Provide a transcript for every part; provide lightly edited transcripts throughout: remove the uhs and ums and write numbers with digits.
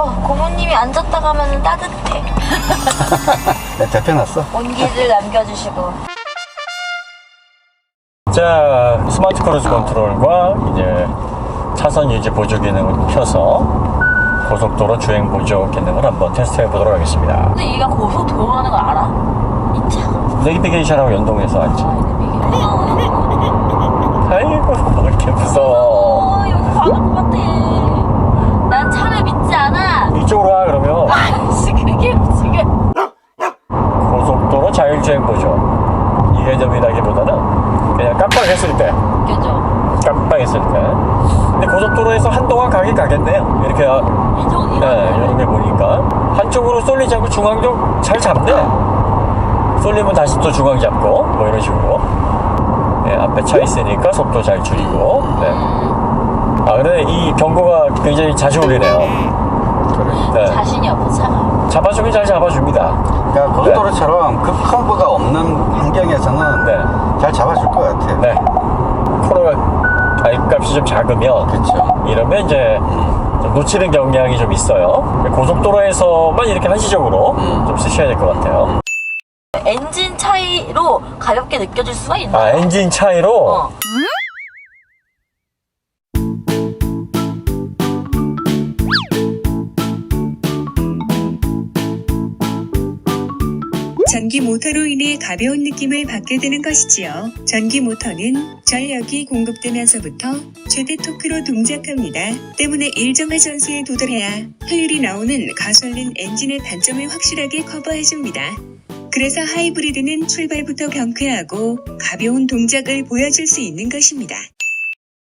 고모님이 앉았다 가면 따뜻해. 네, 대표놨어. 온기를 남겨주시고. 자, 스마트 크루즈 컨트롤과 이제 차선 유지 보조 기능을 켜서 고속도로 주행 보조 기능을 한번 테스트해 보도록 하겠습니다. 근데 얘가 고속도로라는 걸 알아? 이 차. 내비게이션하고 연동해서 알지. 내비게이션. 아이고, 왜 이렇게 무서워. 여기 박을 것 같아. 난 차를 믿지 않아. 이쪽으로 와, 그러면. 아씨, 그게 지금. 고속도로 자율주행 보조. 이 개념이라기보다는 그냥 깜빡했을 때. 그죠? 깜빡했을 때. 근데 고속도로에서 한동안 가긴 가겠네요. 이렇게. 이런 게 보니까. 한쪽으로 쏠리지 않고 중앙 좀 잘 잡네. 쏠리면 다시 또 중앙 잡고, 뭐 이런 식으로. 네, 앞에 차 있으니까 속도 잘 줄이고. 네. 근데 이 경고가 굉장히 자주 울리네요. 네. 자신이 없어, 차가. 잡아주긴 잘 잡아줍니다. 그러니까 고속도로처럼 그 커브가 없는 환경에서는 네. 잘 잡아줄 것 같아요. 네. 코로나 가입값이 좀 작으면. 그렇죠. 이러면 이제 좀 놓치는 경향이 좀 있어요. 고속도로에서만 이렇게 한시적으로 좀 쓰셔야 될 것 같아요. 엔진 차이로 가볍게 느껴질 수가 있나요? 엔진 차이로? 전기 모터로 인해 가벼운 느낌을 받게 되는 것이지요. 전기 모터는 전력이 공급되면서부터 최대 토크로 동작합니다. 때문에 일정한 전수에 도달해야 효율이 나오는 가솔린 엔진의 단점을 확실하게 커버해줍니다. 그래서 하이브리드는 출발부터 경쾌하고 가벼운 동작을 보여줄 수 있는 것입니다.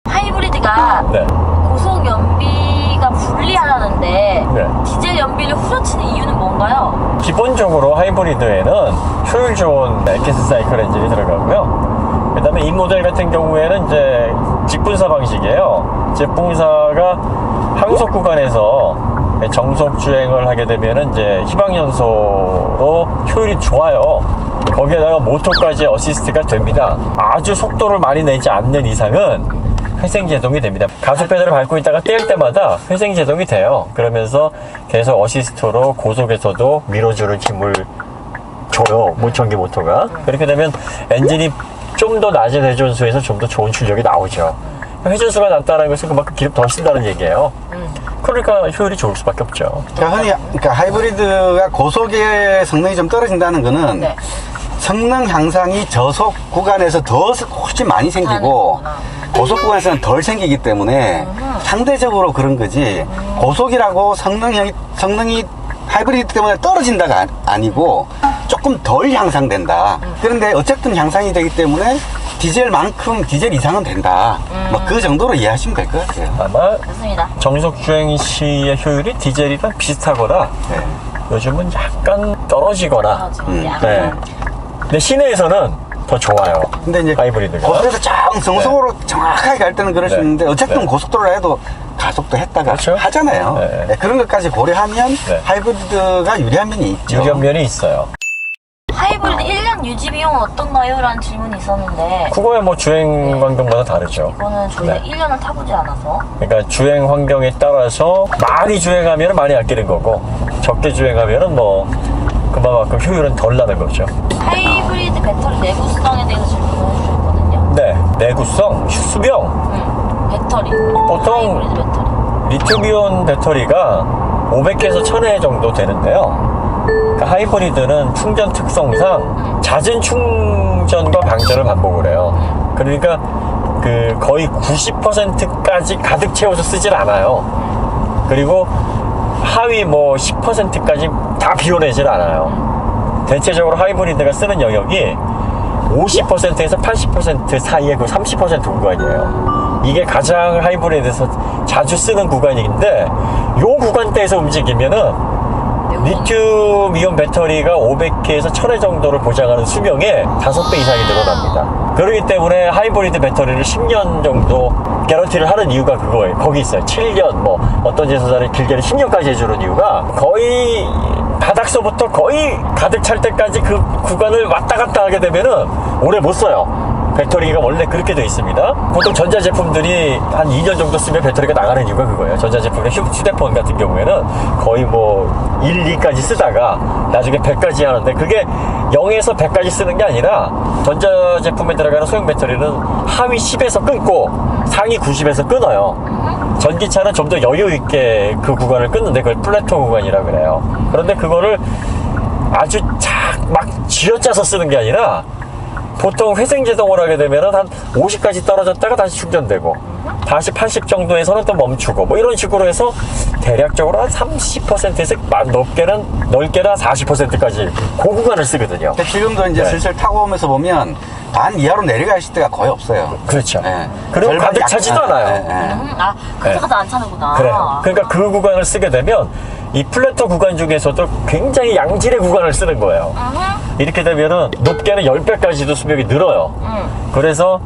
하이브리드가 네. 고속 연비가 불리하다는데 네. 디젤 연비를 후려치는 이유는 뭔가요? 기본적으로 하이브리드에는 효율 좋은 엑기스 사이클 엔진이 들어가고요. 그 다음에 이 모델 같은 경우에는 이제 직분사 방식이에요. 직분사가 항속 구간에서 정속 주행을 하게 되면은 이제 희망연소로 효율이 좋아요. 거기에다가 모터까지 어시스트가 됩니다. 아주 속도를 많이 내지 않는 이상은 회생제동이 됩니다. 가속 페달을 밟고 있다가 뗄 때마다 회생제동이 돼요. 그러면서 계속 어시스트로 고속에서도 밀어주는 힘을 줘요. 전기 모터가. 그렇게 되면 엔진이 좀 더 낮은 회전수에서 좀 더 좋은 출력이 나오죠. 회전수가 낮다는 것은 그만큼 기름 더 쓴다는 얘기예요. 그러니까 효율이 좋을 수밖에 없죠. 그러니까 하이브리드가 고속의 성능이 좀 떨어진다는 거는 네. 성능 향상이 저속 구간에서 더 훨씬 많이 생기고 고속 구간에서는 덜 생기기 때문에 상대적으로 그런 거지 고속이라고 성능이 하이브리드 때문에 떨어진다가 아니고 조금 덜 향상된다. 그런데 어쨌든 향상이 되기 때문에 디젤만큼 디젤 이상은 된다. 뭐 그 정도로 이해하시면 될 것 같아요. 아마 좋습니다. 정속 주행 시의 효율이 디젤이랑 비슷하거나 네. 요즘은 약간 떨어지거나 네. 근데 시내에서는 더 좋아요. 근데 이제 하이브리드가. 고속에서 정성으로 정확하게 갈 때는 그럴 수 네. 있는데 어쨌든 네. 고속도로라 해도 가속도 했다가 그렇죠. 하잖아요. 네. 네, 그런 것까지 고려하면 네. 하이브리드가 유리한 면이 있죠. 유리한 면이 있어요. 하이브리드 1년 유지 비용은 어떤가요? 라는 질문이 있었는데 그거야 뭐 주행 환경마다 다르죠. 이거는 저희가 네. 1년을 타보지 않아서 그러니까 주행 환경에 따라서 많이 주행하면 많이 아끼는 거고 적게 주행하면 뭐 그만큼 효율은 덜 나는 거죠. 하이브리드 배터리 내구성에 대해서 질문을 해주셨거든요. 네, 내구성, 수명. 배터리 보통 하이브리드 배터리 리튬이온 배터리가 500개에서 1000회 정도 되는데요. 그러니까 하이브리드는 충전 특성상 잦은 충전과 방전을 반복을 해요. 그러니까 그 거의 90%까지 가득 채워서 쓰질 않아요. 그리고 하위 뭐 10%까지 다 비워내질 않아요. 대체적으로 하이브리드가 쓰는 영역이 50%에서 80% 사이에 그 30% 구간이에요. 이게 가장 하이브리드에서 자주 쓰는 구간인데 요 구간대에서 움직이면은 리튬 이온 배터리가 500회에서 1000회 정도를 보장하는 수명에 5배 이상이 늘어납니다. 그렇기 때문에 하이브리드 배터리를 10년 정도 개런티를 하는 이유가 그거예요. 거기 있어요. 7년, 뭐 어떤 제조사는 길게는 10년까지 해주는 이유가 거의 바닥서부터 거의 가득 찰 때까지 그 구간을 왔다 갔다 하게 되면은 오래 못 써요. 배터리가 원래 그렇게 돼 있습니다. 보통 전자제품들이 한 2년 정도 쓰면 배터리가 나가는 이유가 그거예요. 전자제품의 휴대폰 같은 경우에는 거의 뭐 1, 2까지 쓰다가 나중에 100까지 하는데, 그게 0에서 100까지 쓰는 게 아니라 전자제품에 들어가는 소형 배터리는 하위 10에서 끊고 상위 90에서 끊어요. 전기차는 좀 더 여유 있게 그 구간을 끊는데 그걸 플래토 구간이라 그래요. 그런데 그거를 아주 막 쥐어짜서 쓰는 게 아니라 보통 회생제동을 하게 되면 한 50까지 떨어졌다가 다시 충전되고 다시 80 정도에서는 또 멈추고 뭐 이런 식으로 해서 대략적으로 한 30%에서 넓게는 40%까지 그 구간을 쓰거든요. 근데 지금도 이제 네. 슬슬 타고 오면서 보면 반 이하로 내려가실 때가 거의 없어요. 그렇죠. 네. 그리고 절반 가득 차지도 않아요. 아, 그렇게까지 안 차는구나. 그래요. 그러니까 그 구간을 쓰게 되면 이 플래토 구간 중에서도 굉장히 양질의 구간을 쓰는 거예요. 이렇게 되면은 높게는 10배까지도 수명이 늘어요. 그래서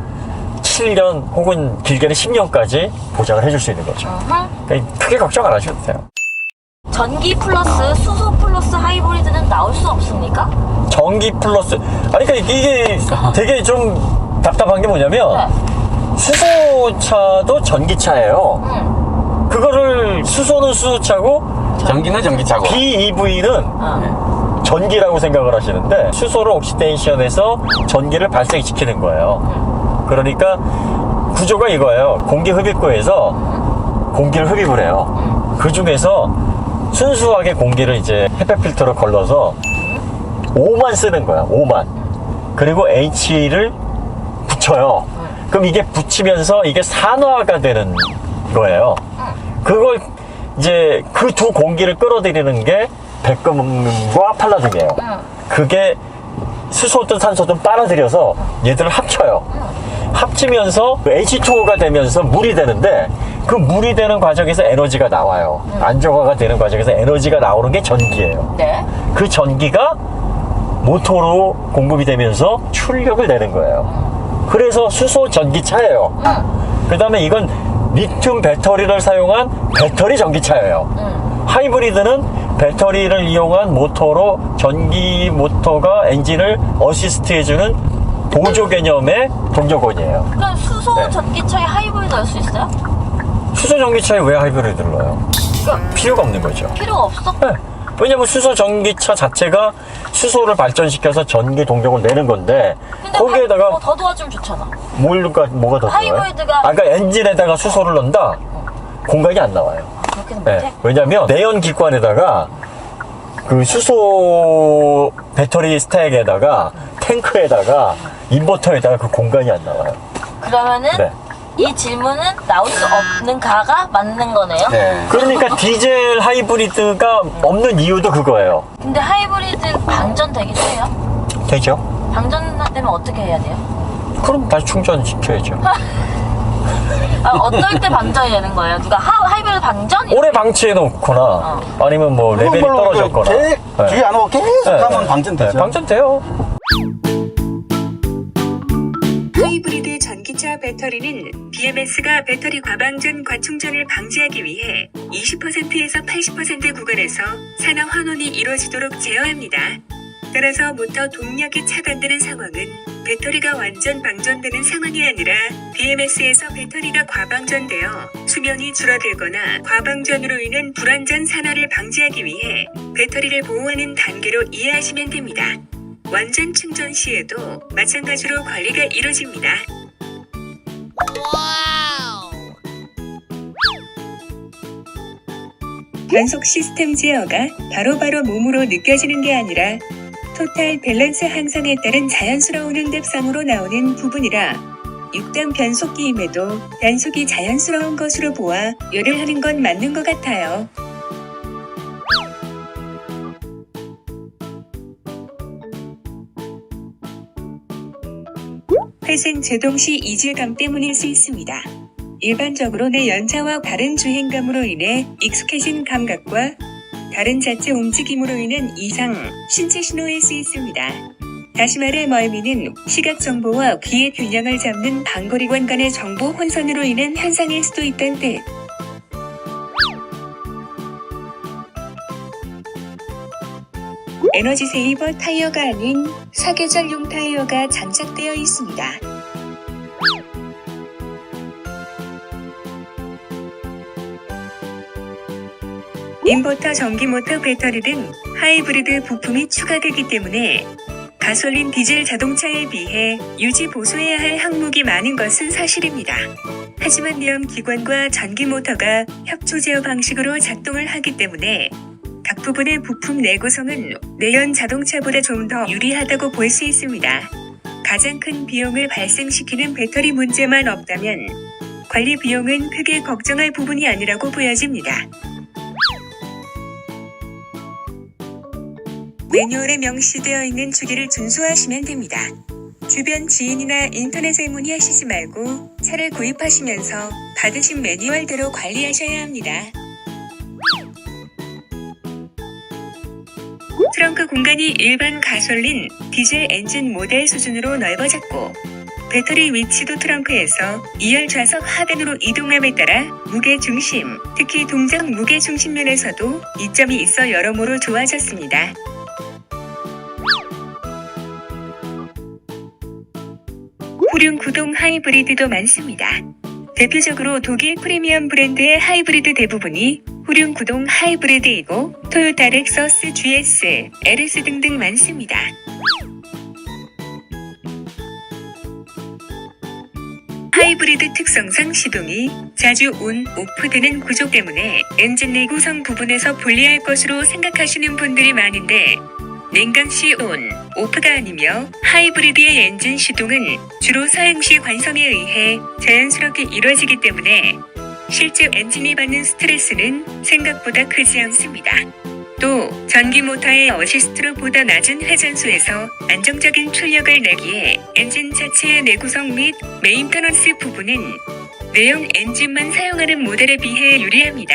7년 혹은 길게는 10년까지 보장을 해줄 수 있는 거죠. 그러니까 크게 걱정 안 하셔도 돼요. 전기 플러스 수소 플러스 하이브리드는 나올 수 없습니까? 전기 플러스, 아니 그러니까 이게 되게 좀 답답한 게 뭐냐면 네. 수소차도 전기차예요. 그거를 수소는 수소차고 전기는 전기차고. BEV는 전기라고 생각을 하시는데 수소를 옥시데이션해서 전기를 발생시키는 거예요. 그러니까 구조가 이거예요. 공기 흡입구에서 공기를 흡입을 해요. 그 중에서 순수하게 공기를 이제 햇볕 필터로 걸러서 O만 쓰는 거야. O만. 그리고 H를 붙여요. 그럼 이게 붙이면서 이게 산화가 되는 거예요. 그걸 이제 그 두 공기를 끌어들이는 게 백금과 팔라듐이에요. 그게 수소든 산소든 빨아들여서 얘들을 합쳐요. 합치면서 H2O가 되면서 물이 되는데 그 물이 되는 과정에서 에너지가 나와요. 안정화가 되는 과정에서 에너지가 나오는 게 전기예요. 네. 그 전기가 모터로 공급이 되면서 출력을 내는 거예요. 그래서 수소 전기차예요. 그 다음에 이건 리튬 배터리를 사용한 배터리 전기차예요. 하이브리드는 배터리를 이용한 모터로 전기 모터가 엔진을 어시스트 해주는 보조 개념의 동력원이에요. 그럼 수소 네. 전기차에 하이브리드 넣을 수 있어요? 수소 전기차에 왜 하이브리드를 넣어요? 그럼 필요가 없는 거죠. 필요가 없어? 네. 왜냐면 수소 전기차 자체가 수소를 발전시켜서 전기 동력을 내는 건데 근데 거기에다가 더 도와주면 좋잖아. 뭐가 더 좋아요? 하이브리드가- 아까 엔진에다가 수소를 넣는다? 공간이 안 나와요. 그렇게는 네. 못해? 왜냐면 내연 기관에다가 그 수소 배터리 스택에다가 탱크에다가 인버터에다가 그 공간이 안 나와요. 그러면은 네. 이 질문은 나올 수 없는 가가 맞는 거네요? 네. 그러니까 디젤 하이브리드가 없는 이유도 그거예요. 근데 하이브리드 방전 되기도 해요? 되죠? 방전되면 어떻게 해야 돼요? 그럼 다시 충전시켜야죠. 아, 어떨 때 방전이 되는 거예요? 누가 하이브리드 방전? 오래 방치해 놓거나 아니면 뭐 레벨이 떨어졌거나 뒤에 안 오고 계속 네. 가면 방전되죠. 네, 방전돼요. 하이브리드 전기차 배터리는 BMS가 배터리 과방전 과충전을 방지하기 위해 20%에서 80% 구간에서 산화 환원이 이루어지도록 제어합니다. 따라서 모터 동력이 차단되는 상황은 배터리가 완전 방전되는 상황이 아니라 BMS에서 배터리가 과방전되어 수명이 줄어들거나 과방전으로 인한 불완전 산화를 방지하기 위해 배터리를 보호하는 단계로 이해하시면 됩니다. 완전 충전 시에도 마찬가지로 관리가 이루어집니다. 변속 시스템 제어가 바로바로 몸으로 느껴지는 게 아니라 토탈 밸런스 향상에 따른 자연스러운 응답상으로 나오는 부분이라 6단 변속기임에도 단속이 자연스러운 것으로 보아 열을 하는 건 맞는 것 같아요. 회생 제동 시 이질감 때문일 수 있습니다. 일반적으로 내 연차와 다른 주행감으로 인해 익숙해진 감각과 다른 자체 움직임으로 인한 이상, 신체 신호일 수 있습니다. 다시 말해 멀미는 시각 정보와 귀의 균형을 잡는 방거리관 간의 정보 혼선으로 인한 현상일 수도 있다는 뜻. 에너지 세이버 타이어가 아닌 사계절용 타이어가 장착되어 있습니다. 인버터, 전기모터, 배터리 등 하이브리드 부품이 추가되기 때문에 가솔린 디젤 자동차에 비해 유지 보수해야 할 항목이 많은 것은 사실입니다. 하지만 내연기관과 전기모터가 협조 제어 방식으로 작동을 하기 때문에 각 부분의 부품 내구성은 내연 자동차보다 좀 더 유리하다고 볼 수 있습니다. 가장 큰 비용을 발생시키는 배터리 문제만 없다면 관리 비용은 크게 걱정할 부분이 아니라고 보여집니다. 매뉴얼에 명시되어 있는 주기를 준수하시면 됩니다. 주변 지인이나 인터넷에 문의하시지 말고 차를 구입하시면서 받으신 매뉴얼대로 관리하셔야 합니다. 트렁크 공간이 일반 가솔린, 디젤 엔진 모델 수준으로 넓어졌고 배터리 위치도 트렁크에서 2열 좌석 하단으로 이동함에 따라 무게 중심, 특히 동작 무게 중심 면에서도 이점이 있어 여러모로 좋아졌습니다. 후륜 구동 하이브리드도 많습니다. 대표적으로 독일 프리미엄 브랜드의 하이브리드 대부분이 후륜 구동 하이브리드이고 토요타, 렉서스, GS, LS 등등 많습니다. 하이브리드 특성상 시동이 자주 온, 오프 되는 구조 때문에 엔진 내 구성 부분에서 불리할 것으로 생각하시는 분들이 많은데 냉각시 온, 오프가 아니며 하이브리드의 엔진 시동은 주로 사용시 관성에 의해 자연스럽게 이루어지기 때문에 실제 엔진이 받는 스트레스는 생각보다 크지 않습니다. 또 전기 모터의 어시스트로 보다 낮은 회전수에서 안정적인 출력을 내기에 엔진 자체의 내구성 및 메인터넌스 부분은 내용 엔진만 사용하는 모델에 비해 유리합니다.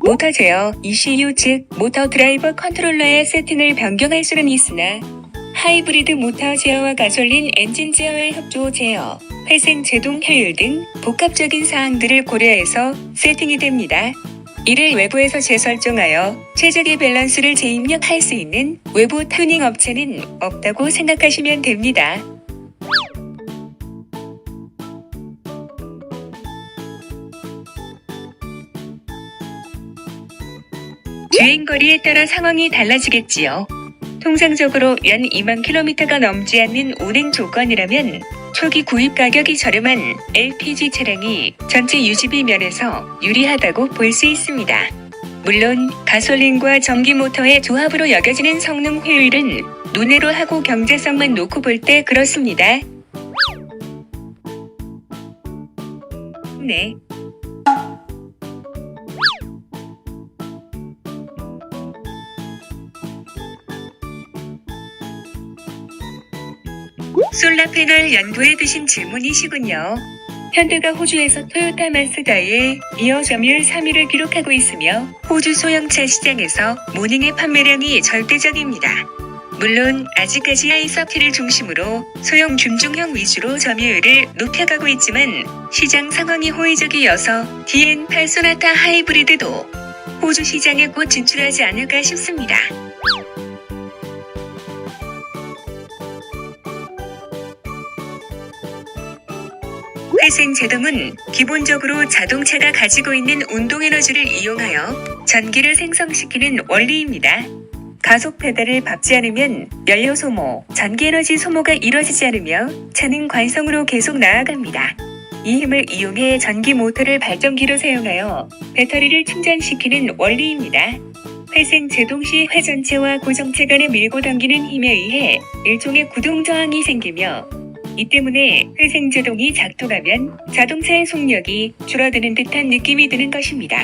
모터 제어, ECU 즉 모터 드라이버 컨트롤러의 세팅을 변경할 수는 있으나 하이브리드 모터 제어와 가솔린 엔진 제어의 협조 제어, 회생 제동 효율 등 복합적인 사항들을 고려해서 세팅이 됩니다. 이를 외부에서 재설정하여 최적의 밸런스를 재입력할 수 있는 외부 튜닝 업체는 없다고 생각하시면 됩니다. 주행거리에 따라 상황이 달라지겠지요. 통상적으로 연 2만 km가 넘지 않는 운행 조건이라면 초기 구입 가격이 저렴한 LPG 차량이 전체 유지비 면에서 유리하다고 볼 수 있습니다. 물론 가솔린과 전기 모터의 조합으로 여겨지는 성능 효율은 눈으로 하고 경제성만 놓고 볼 때 그렇습니다. 네. 솔라 패널 연구에 드신 질문이시군요. 현대가 호주에서 토요타 마스다에 이어 점유율 3위를 기록하고 있으며 호주 소형차 시장에서 모닝의 판매량이 절대적입니다. 물론 아직까지 i30를 중심으로 소형 준중형 위주로 점유율을 높여가고 있지만 시장 상황이 호의적이어서 DN8 소나타 하이브리드도 호주 시장에 곧 진출하지 않을까 싶습니다. 회생 제동은 기본적으로 자동차가 가지고 있는 운동 에너지를 이용하여 전기를 생성시키는 원리입니다. 가속 페달을 밟지 않으면 연료 소모, 전기 에너지 소모가 이루어지지 않으며 차는 관성으로 계속 나아갑니다. 이 힘을 이용해 전기 모터를 발전기로 사용하여 배터리를 충전시키는 원리입니다. 회생 제동 시 회전체와 고정체 간의 밀고 당기는 힘에 의해 일종의 구동 저항이 생기며 이 때문에 회생 제동이 작동하면 자동차의 속력이 줄어드는 듯한 느낌이 드는 것입니다.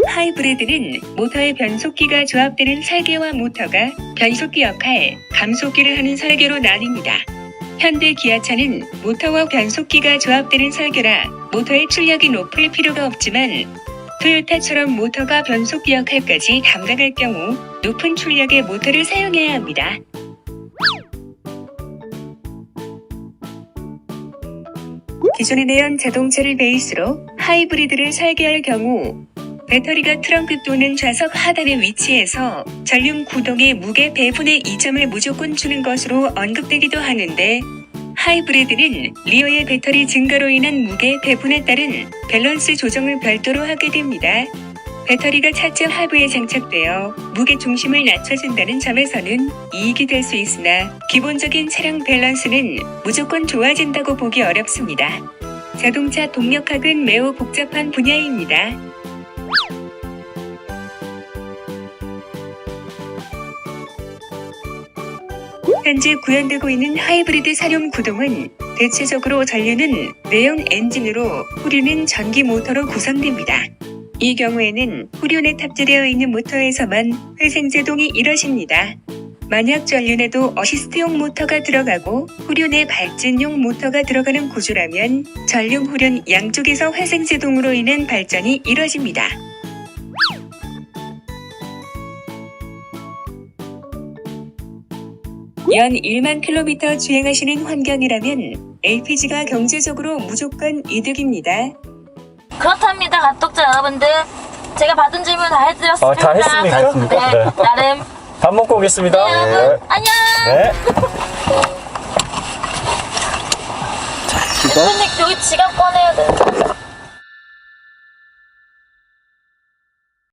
하이브리드는 모터의 변속기가 조합되는 설계와 모터가 변속기 역할, 감속기를 하는 설계로 나뉩니다. 현대 기아차는 모터와 변속기가 조합되는 설계라 모터의 출력이 높을 필요가 없지만 토요타처럼 모터가 변속기 역할까지 담당할 경우 높은 출력의 모터를 사용해야 합니다. 기존의 내연 자동차를 베이스로 하이브리드를 설계할 경우 배터리가 트렁크 또는 좌석 하단에 위치해서 전륜 구동의 무게 배분의 이점을 무조건 주는 것으로 언급되기도 하는데 하이브리드는 리어의 배터리 증가로 인한 무게 배분에 따른 밸런스 조정을 별도로 하게 됩니다. 배터리가 차체 하부에 장착되어 무게 중심을 낮춰준다는 점에서는 이익이 될 수 있으나 기본적인 차량 밸런스는 무조건 좋아진다고 보기 어렵습니다. 자동차 동력학은 매우 복잡한 분야입니다. 현재 구현되고 있는 하이브리드 사륜 구동은 대체적으로 전류는 내연 엔진으로 후륜은 전기 모터로 구성됩니다. 이 경우에는 후륜에 탑재되어 있는 모터에서만 회생제동이 이뤄집니다. 만약 전륜에도 어시스트용 모터가 들어가고 후륜에 발진용 모터가 들어가는 구조라면 전륜 후륜 양쪽에서 회생제동으로 인한 발전이 이뤄집니다. 연 1만 킬로미터 주행하시는 환경이라면 LPG가 경제적으로 무조건 이득입니다. 그렇답니다, 갓독자 여러분들. 제가 받은 질문 다 해드렸습니다. 다 했습니까? 다 했습니까? 네, 나름. 밥 먹고 오겠습니다. 네, 여러분, 안녕. 네. 대표님 여기 지갑 꺼내야 돼.